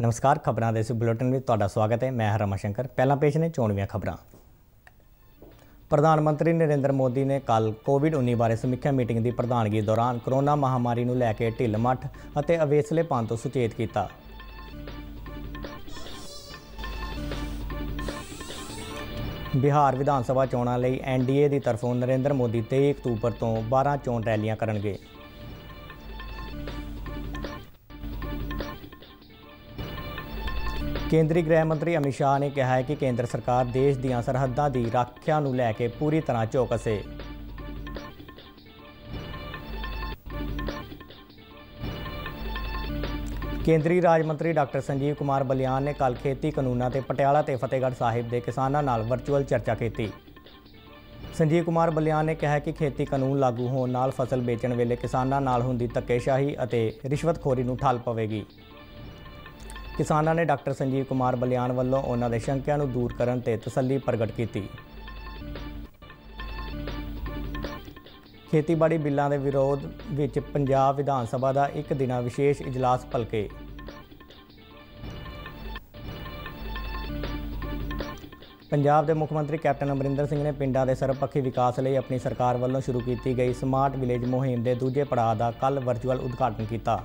नमस्कार। खबरों के इस बुलेटिन में तुहाडा स्वागत है। मैं रमाशंकर। पहला पेश ने चोणवीं खबरां। प्रधानमंत्री नरेंद्र मोदी ने कल कोविड-19 बारे समीक्षा मीटिंग की प्रधानगी दौरान कोरोना महामारी को लैके ढिल मठ और अवेसलेपन तो सुचेत किया। बिहार विधानसभा चोणों लई NDA की तरफों नरेंद्र मोदी 23 अक्तूबर तो 12 चोण रैलियां करनगे। केंद्रीय गृह मंत्री अमित शाह ने कहा है कि केंद्र सरकार देश दी सरहदां की राखिया नूं लैके पूरी तरह चौकस है। केंद्रीय राज मंत्री डॉक्टर संजीव कुमार बलियान ने कल खेती कानूनों ते पटियाला ते फतेहगढ़ साहिब के किसानों नाल वर्चुअल चर्चा की। संजीव कुमार बलियान ने कहा कि खेती कानून लागू होने नाल फसल बेचण वेले किसानों नाल हुंदी धक्केशाही अते रिश्वतखोरी नूं ठल पवेगी। किसानों ने डॉक्टर संजीव कुमार बलियान वालों उन्हां दे शंकियां नूं दूर करन ते तसल्ली प्रगट की। खेतीबाड़ी बिलों के विरोध विच पंजाब विधान सभा का एक दिना विशेष इजलास भलके। पंजाब के मुख्यमंत्री कैप्टन अमरिंदर सिंह ने पिंडां के सर्वपक्षी विकास लई अपनी सरकार वालों शुरू की गई स्मार्ट विलेज मुहिम के दूजे पड़ाव का कल वर्चुअल उद्घाटन किया।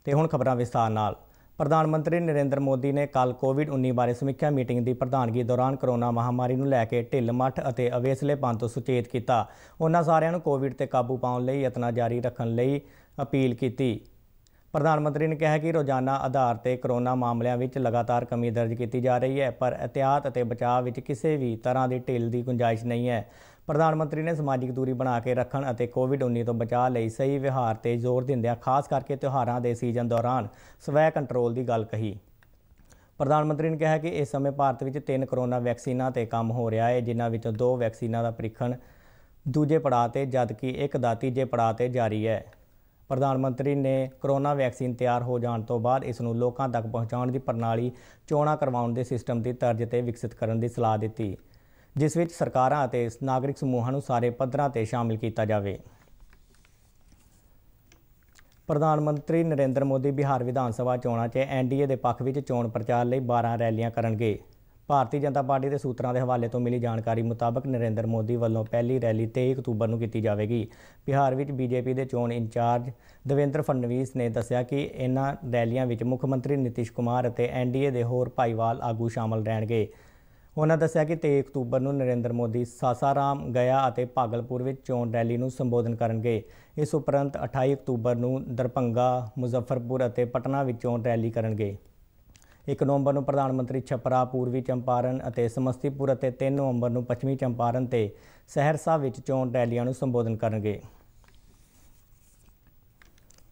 ते हुण खबरां विस्तार नाल। प्रधानमंत्री नरेंद्र मोदी ने कल कोविड-19 बारे समीक्षा मीटिंग की प्रधानगी दौरान कोरोना महामारी को लैके ढिल मठ और अवेसलेपन तो सुचेत किया। उन्होंने सारिਆਂ ਨੂੰ कोविड ते काबू पाने लई यत्न जारी रखने लई अपील की। प्रधानमंत्री ने कहा कि रोजाना आधार पर कोरोना मामलों में लगातार कमी दर्ज की जा रही है, पर एहतियात और बचाव में किसी भी तरह की ढिल की गुंजाइश नहीं है। प्रधानमंत्री ने समाजिक दूरी बना के रखने और कोविड-19 तो बचाव लई सही व्यवहार पर जोर दिंदिआं खास करके त्यौहारों के सीजन दौरान स्वै कंट्रोल की गल कही। प्रधानमंत्री ने कहा कि इस समय भारत में 3 कोरोना वैक्सीनां ते काम हो रहा है, जिन्हां विचों 2 वैक्सीनां का परीक्षण दूजे पड़ाव ते जबकि एक दा तीजे पड़ाव ते जारी है। प्रधानमंत्री ने कोरोना वैक्सीन तैयार हो जाने तो बाद इसनूं लोकां तक पहुँचाउण की प्रणाली चोणां करवाउण दे सिस्टम की तर्ज ते विकसित करने की सलाह दी, जिस विच सरकारां ते नागरिक समूहां नूं सारे पद्धरां ते शामिल किया जाए। प्रधानमंत्री नरेंद्र मोदी बिहार विधानसभा चोणां 'च NDA के पक्ष में चोण प्रचार लई 12 रैलियां करनगे। भारतीय जनता पार्टी के सूत्रों के हवाले तो मिली जानकारी मुताबक नरेंद्र मोदी वालों पहली रैली 23 अक्तूबर को की जाएगी। बिहार में बीजेपी के चोण इंचार्ज देवेंद्र फडणवीस ने दस्सिया कि इन्हां रैलियां विच मुख्यमंत्री नीतीश कुमार और NDA के होर भाईवाल आगू शामिल रहणगे। उन्होंने दस्सिया कि 23 अक्तूबर को नरेंद्र मोदी सासाराम, गया और भागलपुर में चोण रैली को संबोधन करेंगे। इस उपरंत 28 अक्तूबर को दरभंगा, मुजफ्फरपुर और पटना में चोण रैली करेंगे। 1 नवंबर को प्रधानमंत्री छपरा, पूर्वी चंपारण और समस्तीपुर और 3 नवंबर को पश्चिमी चंपारण और सहरसा में चोण रैलियां को संबोधन करेंगे।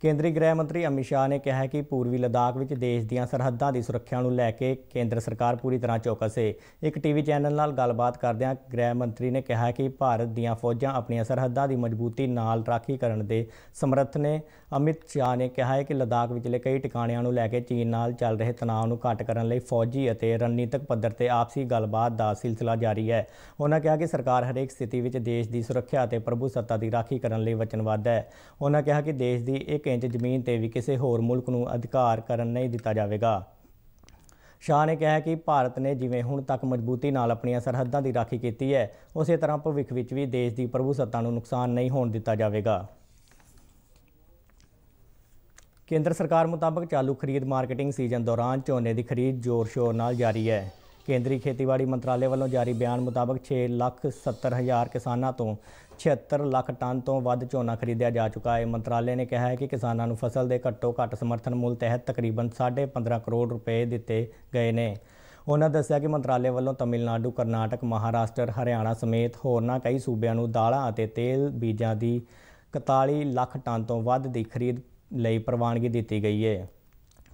केंद्रीय गृह मंत्री अमित शाह ने कहा कि पूर्वी लद्दाख में देश दी सरहदां की सुरक्षा को लैके केंद्र सरकार पूरी तरह चौकस है। एक टीवी चैनल नाल गलबात करदिआं गृह मंत्री ने कहा कि भारत दीआं फौजां अपनी सरहदां की मजबूती नाल राखी करने के समर्थ ने। अमित शाह ने कहा है कि लद्दाख विचले कई ठिकाणिਆਂ को लैके चीन नाल चल रहे तनाव को घट करने लई फौजी और रणनीतिक पद्धर ते आपसी गलबात का सिलसिला जारी है। उन्होंने कहा कि सरकार हरेक स्थिति में देश की सुरक्षा और प्रभुसत्ता की राखी करने लई वचनबद्ध है। उन्होंने कहा कि देश की 1 इंच जमीन ते भी किसी होर मुल्क को अधिकार करन नहीं दिता जाएगा। शाह ने कहा कि भारत ने जिवें हुण तक मजबूती नाल अपनी सरहदां की राखी की है, उस तरह भविख विच भी देश की प्रभुसत्ता को नुकसान नहीं होने दिता जाएगा। केंद्र सरकार मुताबक चालू खरीद मार्केटिंग सीजन दौरान झोने की खरीद जोर शोर नाल जारी है। केंद्रीय खेतीबाड़ी मंत्रालय वालों जारी बयान मुताबक 6,70,000 किसानों तो 76 लाख टन तो वध झोना खरीदा जा चुका है। मंत्रालय ने कहा है कि किसानों को फसल के घट्टो घट्ट समर्थन मुल तहत तकरीबन 15.5 करोड़ रुपए दिए गए हैं। उन्होंने दस्सिया कि मंत्रालय वालों तमिलनाडु, कर्नाटक, महाराष्ट्र, हरियाणा समेत होरनां कई सूबों को दालां अते तेल बीजां की 41 लाख टन तो वध की खरीद लई प्रवानगी दी गई है।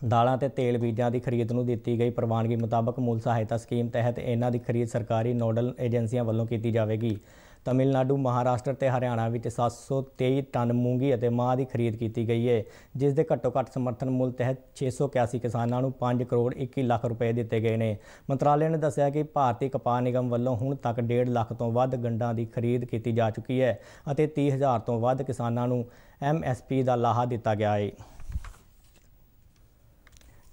दालां ते तेल बीजां की खरीद नूं दी गई प्रवानगी मुताबक मूल सहायता स्कीम तहत इन्हां की खरीद सरकारी नोडल एजेंसियां वालों की जाएगी। तमिलनाडु, महाराष्ट्र ते हरियाणा में 723 टन मूंगी और माह की खरीद की गई है, जिस दे घट्टो घट्ट समर्थन मुल तहत 681 किसानों को 5 करोड़ 21 लाख रुपए दिए गए हैं। मंत्रालय ने दस्सिया कि भारतीय कपाह निगम वालों हुण तक 1.5 लाख तो वध गंढां की खरीद की जा चुकी है और 30,000 तो वध किसानों को MSP का लाहा दिता गया है।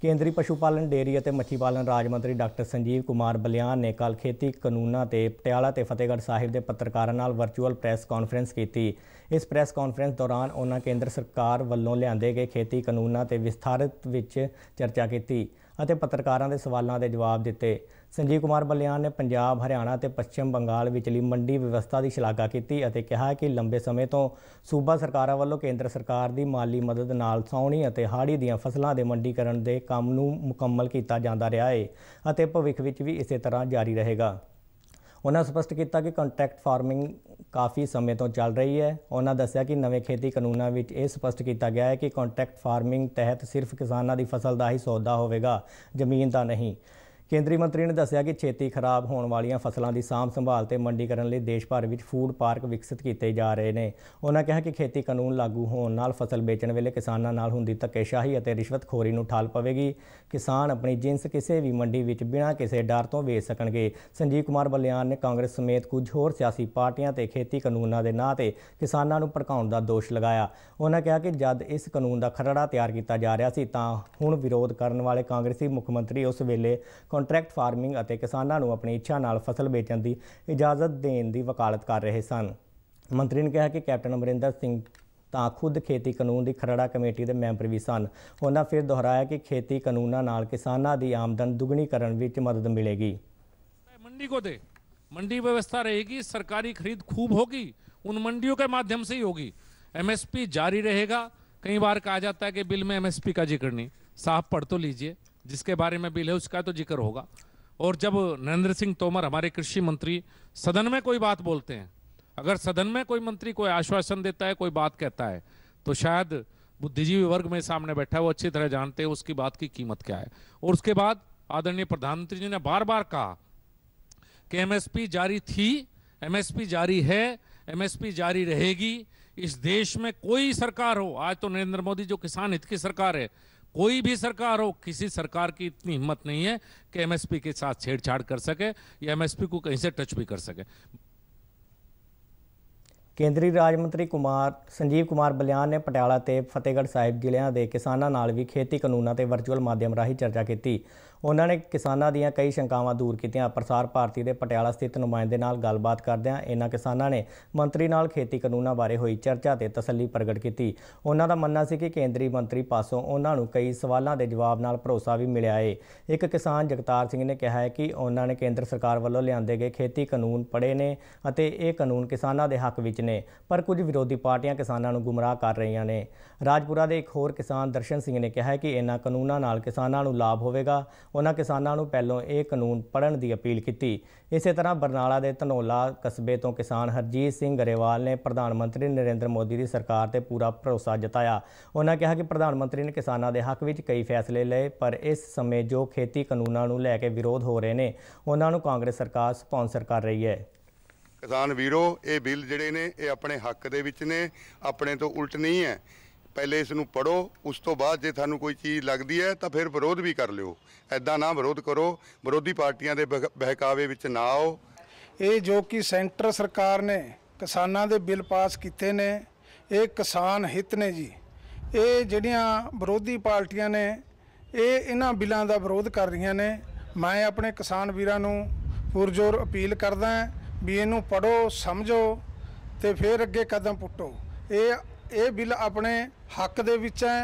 ਕੇਂਦਰੀ ਪਸ਼ੂ ਪਾਲਣ, ਡੇਅਰੀ ਅਤੇ ਮੱਛੀ ਪਾਲਣ ਰਾਜ ਮੰਤਰੀ ਡਾਕਟਰ ਸੰਜੀਵ ਕੁਮਾਰ ਬਲਿਆਨ ਨੇ ਕੱਲ੍ਹ ਖੇਤੀ ਕਾਨੂੰਨਾਂ ਤੇ ਪਟਿਆਲਾ ਤੇ ਫਤਿਹਗੜ੍ਹ ਸਾਹਿਬ ਦੇ ਪੱਤਰਕਾਰਾਂ ਨਾਲ ਵਰਚੁਅਲ ਪ੍ਰੈਸ ਕਾਨਫਰੰਸ ਕੀਤੀ। ਇਸ ਪ੍ਰੈਸ ਕਾਨਫਰੰਸ ਦੌਰਾਨ ਉਹਨਾਂ ਕੇਂਦਰ ਸਰਕਾਰ ਵੱਲੋਂ ਲਿਆਂਦੇ ਗਏ ਖੇਤੀ ਕਾਨੂੰਨਾਂ ਤੇ ਵਿਸਥਾਰਤ ਵਿੱਚ ਚਰਚਾ ਕੀਤੀ ਅਤੇ ਪੱਤਰਕਾਰਾਂ ਦੇ ਸਵਾਲਾਂ ਦੇ ਜਵਾਬ ਦਿੱਤੇ। ਸੰਜੀਵ ਕੁਮਾਰ ਬਲਿਆਨ ਨੇ ਪੰਜਾਬ, ਹਰਿਆਣਾ ਤੇ ਪੱਛਮ ਬੰਗਾਲ ਵਿਚਲੀ ਮੰਡੀ ਵਿਵਸਥਾ ਦੀ ਸ਼ਲਾਘਾ ਕੀਤੀ ਅਤੇ ਕਿਹਾ ਕਿ ਲੰਬੇ ਸਮੇਂ ਤੋਂ ਸੂਬਾ ਸਰਕਾਰਾਂ ਵੱਲੋਂ ਕੇਂਦਰ ਸਰਕਾਰ ਦੀ ਮਾਲੀ ਮਦਦ ਨਾਲ ਸਾਉਣੀ ਅਤੇ ਹਾੜੀ ਦੀਆਂ ਫਸਲਾਂ ਦੇ ਮੰਡੀਕਰਨ ਦੇ ਕੰਮ ਨੂੰ ਮੁਕੰਮਲ ਕੀਤਾ ਜਾਂਦਾ ਰਿਹਾ ਹੈ ਅਤੇ ਭਵਿੱਖ ਵਿੱਚ ਵੀ ਇਸੇ ਤਰ੍ਹਾਂ ਜਾਰੀ ਰਹੇਗਾ। ਉਹਨਾਂ ਸਪਸ਼ਟ ਕੀਤਾ ਕਿ ਕੰਟਰੈਕਟ ਫਾਰਮਿੰਗ ਕਾਫੀ ਸਮੇਂ ਤੋਂ ਚੱਲ ਰਹੀ ਹੈ। ਉਹਨਾਂ ਦੱਸਿਆ ਕਿ ਨਵੇਂ ਖੇਤੀ ਕਾਨੂੰਨਾਂ ਵਿੱਚ ਇਹ ਸਪਸ਼ਟ ਕੀਤਾ ਗਿਆ ਹੈ ਕਿ ਕੰਟਰੈਕਟ ਫਾਰਮਿੰਗ ਤਹਿਤ ਸਿਰਫ ਕਿਸਾਨਾਂ ਦੀ ਫਸਲ ਦਾ ਹੀ ਸੌਦਾ ਹੋਵੇਗਾ, ਜ਼ਮੀਨ ਦਾ ਨਹੀਂ। ਕੇਂਦਰੀ ਮੰਤਰੀ ਨੇ ਦੱਸਿਆ ਕਿ ਛੇਤੀ ਖਰਾਬ ਹੋਣ ਵਾਲੀਆਂ ਫਸਲਾਂ ਦੀ ਸਾਂਭ ਸੰਭਾਲ ਤੇ ਮੰਡੀਕਰਨ ਲਈ ਦੇਸ਼ ਭਰ ਵਿੱਚ ਫੂਡ ਪਾਰਕ ਵਿਕਸਿਤ ਕੀਤੇ ਜਾ ਰਹੇ ਨੇ। ਉਹਨਾਂ ਕਿਹਾ ਕਿ ਖੇਤੀ ਕਾਨੂੰਨ ਲਾਗੂ ਹੋਣ ਨਾਲ ਫਸਲ ਵੇਚਣ ਵੇਲੇ ਕਿਸਾਨਾਂ ਨਾਲ ਹੁੰਦੀ ਧੱਕੇਸ਼ਾਹੀ ਅਤੇ ਰਿਸ਼ਵਤਖੋਰੀ ਨੂੰ ਠੱਲ ਪਵੇਗੀ। ਕਿਸਾਨ ਆਪਣੀ ਜਿਣਸ ਕਿਸੇ ਵੀ ਮੰਡੀ ਵਿੱਚ ਬਿਨਾਂ ਕਿਸੇ ਡਰ ਤੋਂ ਵੇਚ ਸਕਣਗੇ। ਸੰਜੀਵ ਕੁਮਾਰ ਬਲਿਆਨ ਨੇ ਕਾਂਗਰਸ ਸਮੇਤ ਕੁਝ ਹੋਰ ਸਿਆਸੀ ਪਾਰਟੀਆਂ ਤੇ ਖੇਤੀ ਕਾਨੂੰਨਾਂ ਦੇ ਨਾਂ ਤੇ ਕਿਸਾਨਾਂ ਨੂੰ ਭੜਕਾਉਣ ਦਾ ਦੋਸ਼ ਲਗਾਇਆ। ਉਹਨਾਂ ਕਿਹਾ ਕਿ ਜਦ ਇਸ ਕਾਨੂੰਨ ਦਾ ਖਰੜਾ ਤਿਆਰ ਕੀਤਾ ਜਾ ਰਿਹਾ ਸੀ ਤਾਂ ਹੁਣ ਵਿਰੋਧ ਕਰਨ ਵਾਲੇ ਕਾਂਗਰਸੀ ਮੁੱਖ ਮੰਤਰੀ ਉਸ ਵੇਲੇ ਕੰਟਰੈਕਟ ਫਾਰਮਿੰਗ ਅਤੇ ਕਿਸਾਨਾਂ ਨੂੰ ਆਪਣੀ ਇੱਛਾ ਨਾਲ ਫਸਲ ਵੇਚਣ ਦੀ ਇਜਾਜ਼ਤ ਦੇਣ ਦੀ ਵਕਾਲਤ ਕਰ ਰਹੇ ਸਨ। ਮੰਤਰੀ ਨੇ ਕਿਹਾ ਕਿ ਕੈਪਟਨ ਅਮਰਿੰਦਰ ਸਿੰਘ ਤਾਂ ਖੁਦ ਖੇਤੀ ਕਾਨੂੰਨ ਦੀ ਖਰੜਾ ਕਮੇਟੀ ਦੇ ਮੈਂਬਰ ਵੀ ਸਨ। ਉਹਨਾਂ ਫਿਰ ਦੁਹਰਾਇਆ ਕਿ ਖੇਤੀ ਕਾਨੂੰਨਾਂ ਨਾਲ ਕਿਸਾਨਾਂ ਦੀ ਆਮਦਨ ਦੁੱਗਣੀ ਕਰਨ ਵਿੱਚ ਮਦਦ ਮਿਲੇਗੀ। मंडी को दे, मंडी व्यवस्था रहेगी, सरकारी खरीद खूब होगी, उन मंडियों के माध्यम से ही होगी। एमएसपी जारी रहेगा। कई बार कहा जाता है कि बिल में एमएसपी का जिक्र नहीं, साफ पढ़ तो लीजिए, जिसके बारे में बिल है उसका तो जिक्र होगा। और जब नरेंद्र सिंह तोमर हमारे कृषि मंत्री सदन में कोई बात बोलते हैं, अगर सदन में कोई मंत्री कोई आश्वासन देता है, कोई बात कहता है, तो शायद बुद्धिजीवी वर्ग में सामने बैठा है वो अच्छी तरह जानते हैं उसकी बात की कीमत क्या है। और उसके बाद आदरणीय प्रधानमंत्री जी ने बार बार कहा कि एमएसपी जारी थी, एमएसपी जारी है, एमएसपी जारी रहेगी। इस देश में कोई सरकार हो, आज तो नरेंद्र मोदी जो किसान हित की सरकार है, कोई भी सरकार हो, किसी सरकार की इतनी हिम्मत नहीं है कि एमएसपी के साथ छेड़छाड़ कर सके या एमएसपी को कहीं से टच भी कर सके। ਕੇਂਦਰੀ ਰਾਜ ਮੰਤਰੀ ਸੰਜੀਵ ਕੁਮਾਰ ਬਲਿਆਨ ਨੇ ਪਟਿਆਲਾ ਤੇ ਫਤਿਹਗੜ੍ਹ ਸਾਹਿਬ ਜ਼ਿਲ੍ਹਿਆਂ ਦੇ ਕਿਸਾਨਾਂ ਨਾਲ ਵੀ ਖੇਤੀ ਕਾਨੂੰਨਾਂ ਤੇ ਵਰਚੁਅਲ ਮਾਧਿਅਮ ਰਾਹੀਂ ਚਰਚਾ ਕੀਤੀ। ਉਹਨਾਂ ਨੇ ਕਿਸਾਨਾਂ ਦੀਆਂ ਕਈ ਸ਼ੰਕਾਵਾਂ ਦੂਰ ਕੀਤੀਆਂ। ਪ੍ਰਸਾਰ ਭਾਰਤੀ ਦੇ ਪਟਿਆਲਾ ਸਥਿਤ ਨੁਮਾਇੰਦੇ ਨਾਲ ਗੱਲਬਾਤ ਕਰਦਿਆਂ ਇਹਨਾਂ ਕਿਸਾਨਾਂ ਨੇ ਮੰਤਰੀ ਨਾਲ ਖੇਤੀ ਕਾਨੂੰਨਾਂ ਬਾਰੇ ਹੋਈ ਚਰਚਾ ਤੇ ਤਸੱਲੀ ਪ੍ਰਗਟ ਕੀਤੀ। ਉਹਨਾਂ ਦਾ ਮੰਨਣਾ ਸੀ ਕਿ ਕੇਂਦਰੀ ਮੰਤਰੀ ਪਾਸੋਂ ਉਹਨਾਂ ਨੂੰ ਕਈ ਸਵਾਲਾਂ ਦੇ ਜਵਾਬ ਨਾਲ ਭਰੋਸਾ ਵੀ ਮਿਲਿਆ ਹੈ। ਇੱਕ ਕਿਸਾਨ ਜਗਤਾਰ ਸਿੰਘ ਨੇ ਕਿਹਾ ਹੈ ਕਿ ਉਹਨਾਂ ਨੇ ਕੇਂਦਰ ਸਰਕਾਰ ਵੱਲੋਂ ਲਿਆਂਦੇ ਗਏ ਖੇਤੀ ਕਾਨੂੰਨ ਪੜ੍ਹੇ ਨੇ ਅਤੇ ਇਹ ਕਾਨੂੰਨ ਕਿਸਾਨਾਂ ਦੇ ਹੱਕ ਵਿੱਚ ਨੇ, ਪਰ ਕੁਝ ਵਿਰੋਧੀ ਪਾਰਟੀਆਂ ਕਿਸਾਨਾਂ ਨੂੰ ਗੁੰਮਰਾਹ ਕਰ ਰਹੀਆਂ ਨੇ। ਰਾਜਪੁਰਾ ਦੇ ਇੱਕ ਹੋਰ ਕਿਸਾਨ ਦਰਸ਼ਨ ਸਿੰਘ ਨੇ ਕਿਹਾ ਕਿ ਇਹਨਾਂ ਕਾਨੂੰਨਾਂ ਨਾਲ ਕਿਸਾਨਾਂ ਨੂੰ ਲਾਭ ਹੋਵੇਗਾ। ਉਹਨਾਂ ਕਿਸਾਨਾਂ ਨੂੰ ਪਹਿਲਾਂ ਇਹ ਕਾਨੂੰਨ ਪੜ੍ਹਨ ਦੀ ਅਪੀਲ ਕੀਤੀ। ਇਸੇ ਤਰ੍ਹਾਂ ਬਰਨਾਲਾ ਦੇ ਧਨੌਲਾ ਕਸਬੇ ਤੋਂ ਕਿਸਾਨ ਹਰਜੀਤ ਸਿੰਘ ਗਰੇਵਾਲ ਨੇ ਪ੍ਰਧਾਨ ਮੰਤਰੀ ਨਰਿੰਦਰ ਮੋਦੀ ਦੀ ਸਰਕਾਰ ਤੇ ਪੂਰਾ ਭਰੋਸਾ ਜਤਾਇਆ। ਉਹਨਾਂ ਕਿਹਾ ਕਿ ਪ੍ਰਧਾਨ ਮੰਤਰੀ ਨੇ ਕਿਸਾਨਾਂ ਦੇ ਹੱਕ ਵਿੱਚ ਕਈ ਫੈਸਲੇ ਲਏ, ਪਰ ਇਸ ਸਮੇਂ ਜੋ ਖੇਤੀ ਕਾਨੂੰਨਾਂ ਨੂੰ ਲੈ ਕੇ ਵਿਰੋਧ ਹੋ ਰਹੇ ਨੇ ਉਹਨਾਂ ਨੂੰ ਕਾਂਗਰਸ ਸਰਕਾਰ ਸਪਾਂਸਰ ਕਰ ਰਹੀ ਹੈ। किसान वीरो ये बिल जिहड़े ने ये अपने हक दे विच ने, अपने तो उल्ट नहीं है। पहले इसनूं पढ़ो, उस तो बाद जे थानूं कोई चीज़ लगदी है तो फिर विरोध भी कर लिओ। ऐदां ना विरोध करो, विरोधी पार्टियां दे बहकावे विच ना आओ। ये जो कि सेंटर सरकार ने किसानां दे बिल पास कीते ने, ये किसान हित ने जी। ये जिहड़ियां विरोधी पार्टियां ने ये इन्हां बिलों का विरोध कर रही ने। मैं अपने किसान वीरां नूं पुरजोर अपील करदा भी इनू पढ़ो, समझो तो फिर अगे कदम पुट्टो। ये बिल अपने हक दे विच है,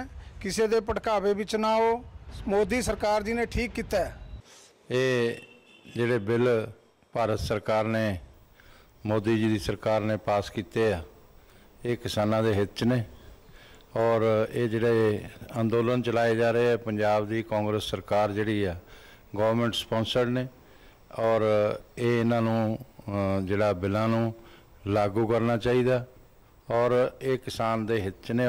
किसी दे भड़कावे विच ना हो। मोदी सरकार जी ने ठीक किया है। ये जिहड़े बिल भारत सरकार ने, मोदी जी की सरकार ने पास किए आ, ये किसानां दे हित च ने। और ये जिहड़े अंदोलन चलाए जा रहे हैं पंजाब की कांग्रेस सरकार जिहड़ी आ गवर्नमेंट स्पॉन्सर्ड ने, और ये इन्हां नूं जिहड़ा बिलां नूं लागू करना चाहिए और ये किसान दे हित च ने।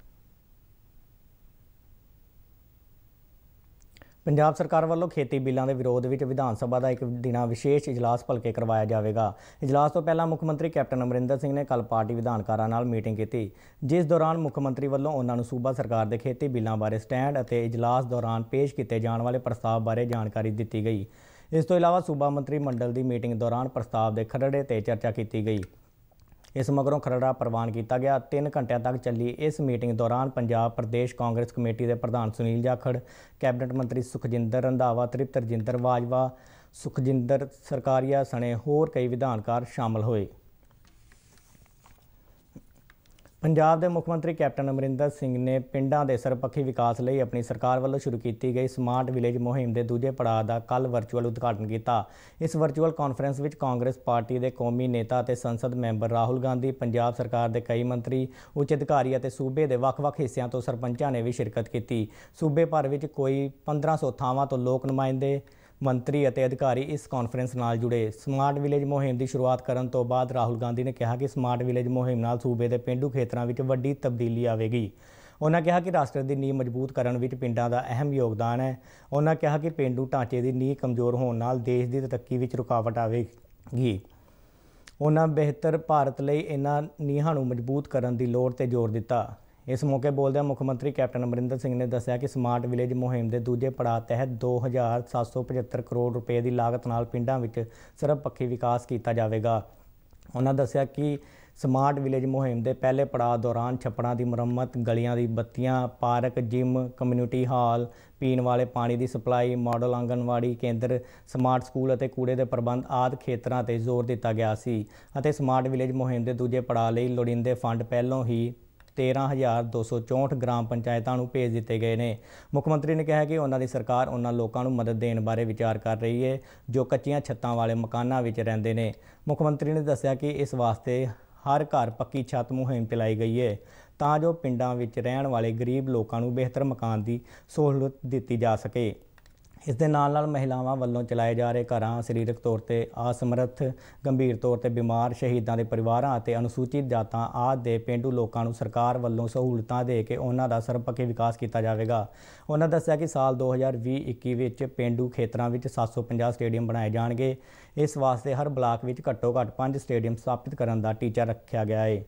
ਪੰਜਾਬ ਸਰਕਾਰ ਵੱਲੋਂ ਖੇਤੀ ਬਿੱਲਾਂ ਦੇ ਵਿਰੋਧ ਵਿੱਚ ਵਿਧਾਨ ਸਭਾ ਦਾ ਇੱਕ ਦਿਨਾ ਵਿਸ਼ੇਸ਼ ਇਜਲਾਸ ਭਲਕੇ ਕਰਵਾਇਆ ਜਾਵੇਗਾ। ਇਜਲਾਸ ਤੋਂ ਪਹਿਲਾਂ ਮੁੱਖ ਮੰਤਰੀ ਕੈਪਟਨ ਅਮਰਿੰਦਰ ਸਿੰਘ ਨੇ ਕੱਲ੍ਹ ਪਾਰਟੀ ਵਿਧਾਨਕਾਰਾਂ ਨਾਲ ਮੀਟਿੰਗ ਕੀਤੀ, ਜਿਸ ਦੌਰਾਨ ਮੁੱਖ ਮੰਤਰੀ ਵੱਲੋਂ ਉਹਨਾਂ ਨੂੰ ਸੂਬਾ ਸਰਕਾਰ ਦੇ ਖੇਤੀ ਬਿੱਲਾਂ ਬਾਰੇ ਸਟੈਂਡ ਅਤੇ ਇਜਲਾਸ ਦੌਰਾਨ ਪੇਸ਼ ਕੀਤੇ ਜਾਣ ਵਾਲੇ ਪ੍ਰਸਤਾਵ ਬਾਰੇ ਜਾਣਕਾਰੀ ਦਿੱਤੀ ਗਈ। ਇਸ ਤੋਂ ਇਲਾਵਾ ਸੂਬਾ ਮੰਤਰੀ ਮੰਡਲ ਦੀ ਮੀਟਿੰਗ ਦੌਰਾਨ ਪ੍ਰਸਤਾਵ ਦੇ ਖਰੜੇ ਤੇ ਚਰਚਾ ਕੀਤੀ ਗਈ। इस मगरों खरड़ा प्रवान किया गया। 3 घंटिਆਂ तक चली इस मीटिंग दौरान पंजाब प्रदेश कांग्रेस कमेटी के प्रधान सुनील जाखड़, कैबिनेट मंत्री सुखजिंदर रंधावा, तृप्त रजिंदर बाजवा, सुखजिंदर सरकारिया सने होर कई विधानकार शामिल हुए। पंजाब के मुख्यमंत्री कैप्टन अमरिंदर सिंह ने पिंडां के सरपखी विकास लई अपनी सरकार वालों शुरू की गई स्मार्ट विलेज मुहिम के दूजे पड़ाव का कल वर्चुअल उद्घाटन किया। इस वर्चुअल कॉन्फ्रेंस में कांग्रेस पार्टी के कौमी नेता और संसद मैंबर राहुल गांधी, पंजाब सरकार के कई मंत्री, उच्च अधिकारी और सूबे के ਵੱਖ-ਵੱਖ हिस्सों तो सरपंचों ने भी शिरकत की। सूबे भर में कोई 1500 थावां तो लोक नुमाइंदे, मंत्री और अधिकारी इस कॉन्फ्रेंस नाल जुड़े। स्मार्ट विलेज मुहिम की शुरुआत करने तो बाद राहुल गांधी ने कहा कि स्मार्ट विलेज मुहिम नाल सूबे के पेंडू खेतरों में वड्डी तब्दीली आवेगी। उन्होंने कहा कि राष्ट्र की नींह मजबूत करने में पिंडां का अहम योगदान है। उन्होंने कहा कि पेंडू ढांचे की नींह कमज़ोर होने नाल देश की तरक्की में रुकावट आवेगी। उन्होंने बेहतर भारत लई इन्हां नीहां नूं मजबूत करने की लोड़ ते जोर दिता। इस मौके बोलदे मुख्यमंत्री कैप्टन अमरिंदर सिंह ने दस्सिया कि स्मार्ट विलेज मुहिम के दूजे पड़ाव तहत 2775 करोड़ रुपए की लागत नाल पिंडां विच सर्वपक्षी विकास किया जाएगा। उन्होंने दस्सिया कि स्मार्ट विलेज मुहिम के पहले पड़ाव दौरान छप्पड़ां की मुरम्मत, गलियां दी बत्तियां, पार्क, जिम, कम्यूनिटी हाल, पीने वाले पानी की सप्लाई, मॉडल आंगनवाड़ी केंद्र, स्मार्ट स्कूल और कूड़े के प्रबंध आदि खेतरां ते जोर दिता गया सी अते स्मार्ट विलेज मुहिम के दूजे पड़ाव लई लोड़ींदे फंड पहलों ही 13,264 ग्राम पंचायतों को भेज दिए गए हैं। मुख्यमंत्री ने कहा कि उन्होंने सरकार उन्होंने लोगों को मदद देने बारे विचार कर रही है जो कच्चियां छत्तां वाले मकानों में रहते हैं। मुख्यमंत्री ने दस्सिया कि इस वास्ते हर घर पक्की छत मुहिम चलाई गई है तां जो पिंडां विच रहण वाले गरीब लोगों को बेहतर मकान की सहूलत दी जा सके। इस दे नाल महिलावां वल्लों चलाए जा रहे घरां, सरीरक तौर पर असमर्थ, गंभीर तौर पर बीमार, शहीदों के परिवारों और अनुसूचित जातां आदि दे पेंडू लोगों को सरकार वल्लों सहूलतां दे के उन्हां दा सर्वपक्षी विकास किया जाएगा। उन्होंने दस्सिया कि साल 2020-21 विच पेंडू खेतरां विच 750 स्टेडियम बनाए जाणगे। इस वास्ते हर ब्लाक विच घट्टो घट्ट 5 स्टेडियम स्थापित करने का टीचा रखा गया है।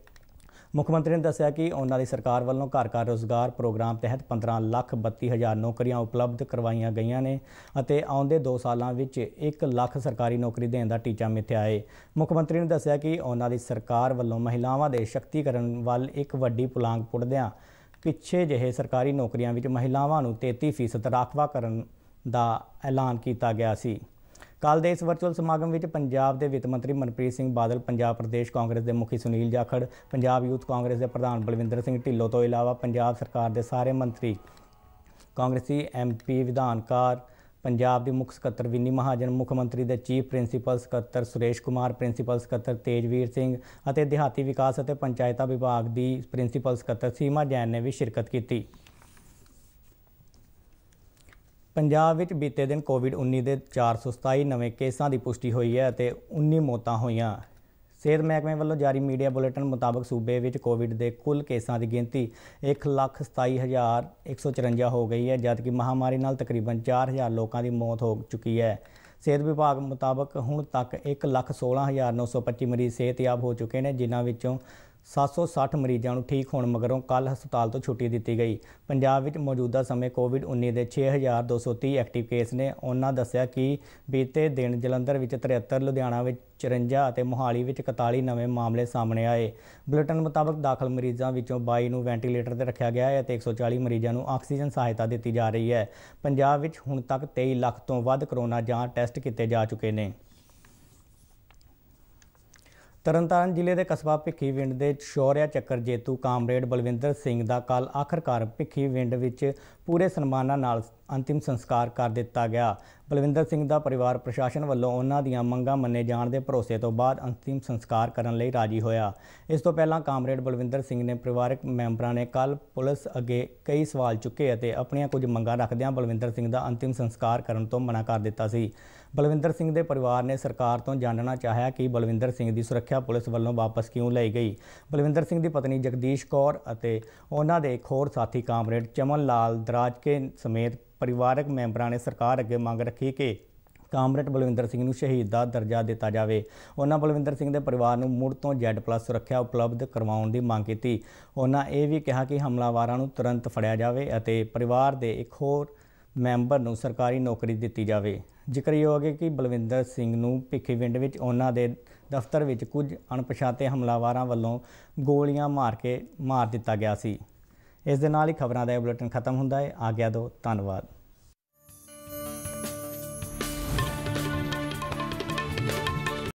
मुख्यमंत्री ने दस्सिया कि उन्होंने सरकार वालों घर घर रोजगार प्रोग्राम तहत 15,32,000 नौकरियां उपलब्ध करवाईयां गईयां ने अते आउंदे 2 सालों में 1 लाख सरकारी नौकरी देने का टीचा मिथ्या है। मुख्यमंत्री ने दस्सिया कि उन्होंने सरकार वालों महिलावां दे शक्तिकरण वाल एक वड्डी पुलांग पुटदिआं पिछे ਜਿਹੇ सरकारी नौकरियां विच महिलावां नूं 33% राखवाकरण का ऐलान किया गया सी। कल के इस वर्चुअल समागम में पंजाब के वित्त मंत्री मनप्रीत सिंह बादल, पंजाब प्रदेश कांग्रेस के मुखी सुनील जाखड़, पंजाब यूथ कांग्रेस के प्रधान बलविंदर सिंह ढिल्लों तो इलावा पंजाब सरकार के सारे मंत्री, कांग्रेसी MP, विधानकार, पंजाब की मुख्य सकत्तर विनी महाजन, मुख्यमंत्री के चीफ प्रिंसीपल सकत्तर सुरेश कुमार, प्रिंसीपल सकत्तर तेजवीर सिंह और देहाती विकास और पंचायत विभाग की प्रिंसीपल सकत्तर सीमा जैन ने भी शिरकत की। पंजाब में बीते दिन कोविड-19 के 427 नवे केसां की पुष्टि हुई है और 19 मौतां होईयां। सेहत महकमे वालों जारी मीडिया बुलेटिन मुताबक सूबे में कोविड के कुल केसां की गिनती 1,27,154 हो गई है जबकि महामारी नाल तकरीबन 4,000 लोगों की मौत हो चुकी है। सेहत विभाग मुताबक हुण तक 1,16,925 मरीज सेहतयाब हो चुके हैं जिन्हां विचों 760 मरीजों को ठीक होने मगरों कल हस्पताल तो छुट्टी दी गई। पंजाब में मौजूदा समय कोविड-19 के 6,230 एक्टिव केस ने। उन्होंने दस्सिया कि बीते दिन जलंधर में 73, लुधियाना में 54 और मोहाली में 41 नवे मामले सामने आए। बुलेटिन मुताबक दाखिल मरीजों में 22 को वेंटीलेटर पर रखा गया है और 140 मरीजों को ऑक्सीजन सहायता दी जा रही है। पंजाब में हुण तक 23 लाख तो वध कोरोना जांच टैसट किए जा चुके हैं। तरनताਰਨ ਜ਼ਿਲ੍ਹੇ ਦੇ ਕਸਬਾ ਭਿੱਖੀਵਿੰਡ ਦੇ ਸ਼ੌਰਿਆ ਚੱਕਰ ਜੇਤੂ ਕਾਮਰੇਡ ਬਲਵਿੰਦਰ ਸਿੰਘ ਦਾ ਕੱਲ ਆਖਰਕਾਰ ਭਿੱਖੀਵਿੰਡ ਵਿੱਚ ਪੂਰੇ ਸਨਮਾਨਾਂ ਨਾਲ अंतिम संस्कार कर दिता गया। बलविंदर सिंह का परिवार प्रशासन वालों उन्हां दीआं मंगां मन्ने जाण दे भरोसे तो बाद अंतिम संस्कार करन लई राजी होया। इस तो पहलां कामरेड बलविंदर सिंह ने परिवारक मैंबरां ने कल पुलिस अगे कई सवाल चुके अते अपणियां कुछ मंगां रखदिआं बलविंदर सिंह का अंतिम संस्कार करन तो मना कर दिता सी। बलविंदर सिंह के परिवार ने सरकार तो जानना चाहया कि बलविंदर सिंह की सुरक्षा पुलिस वालों वापस क्यों लाई गई। बलविंदर सिंह की पत्नी जगदीश कौर अते उन्हां दे एक होर साथी कामरेड चमन लाल दराजके समेत परिवारक मैंबरां ने सरकार अगे मंग रखी कि कामरेड बलविंदर सिंह नूं शहीद का दर्जा दिता जाए। उन्होंने बलविंदर सिंह के परिवार नूं मुड़ तो Z+ सुरक्षा उपलब्ध करवाउण दी मांग की। उन्होंने यह भी कहा कि हमलावारां नूं तुरंत फड़िया जाए अते परिवार के एक होर ਮੈਂਬਰ ਨੂੰ ਸਰਕਾਰੀ ਨੌਕਰੀ ਦਿੱਤੀ ਜਾਵੇ। ਜ਼ਿਕਰਯੋਗ ਹੈ ਕਿ ਬਲਵਿੰਦਰ ਸਿੰਘ ਨੂੰ ਭਿੱਖੀਵਿੰਡ ਵਿੱਚ ਉਹਨਾਂ ਦੇ ਦਫ਼ਤਰ ਵਿੱਚ ਕੁਝ ਅਣਪਛਾਤੇ ਹਮਲਾਵਰਾਂ ਵੱਲੋਂ ਗੋਲੀਆਂ ਮਾਰ ਦਿੱਤਾ ਗਿਆ ਸੀ। ਇਸ ਦੇ ਨਾਲ ਹੀ ਖਬਰਾਂ ਦਾ ਇਹ ਬੁਲੇਟਿਨ ਖਤਮ ਹੁੰਦਾ ਹੈ। ਆਗਿਆ ਦਿਓ, ਧੰਨਵਾਦ।